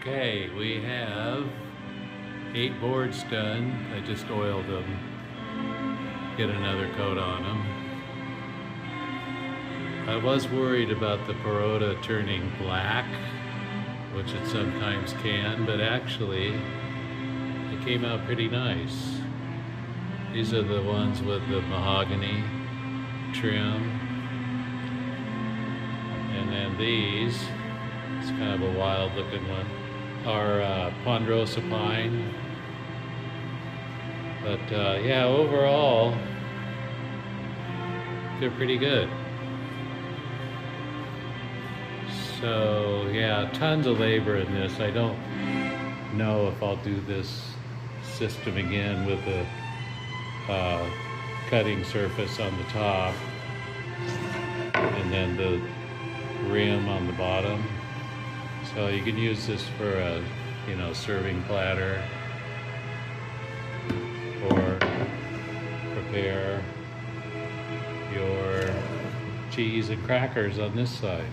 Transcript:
Okay, we have 8 boards done. I just oiled them, get another coat on them. I was worried about the Perota turning black, which it sometimes can, but actually it came out pretty nice. These are the ones with the mahogany trim. And then these, it's kind of a wild looking one, are Ponderosa pine. But yeah, overall, they're pretty good. So yeah, tons of labor in this. I don't know if I'll do this system again with the cutting surface on the top and then the rim on the bottom. So you can use this for a, serving platter or prepare your cheese and crackers on this side.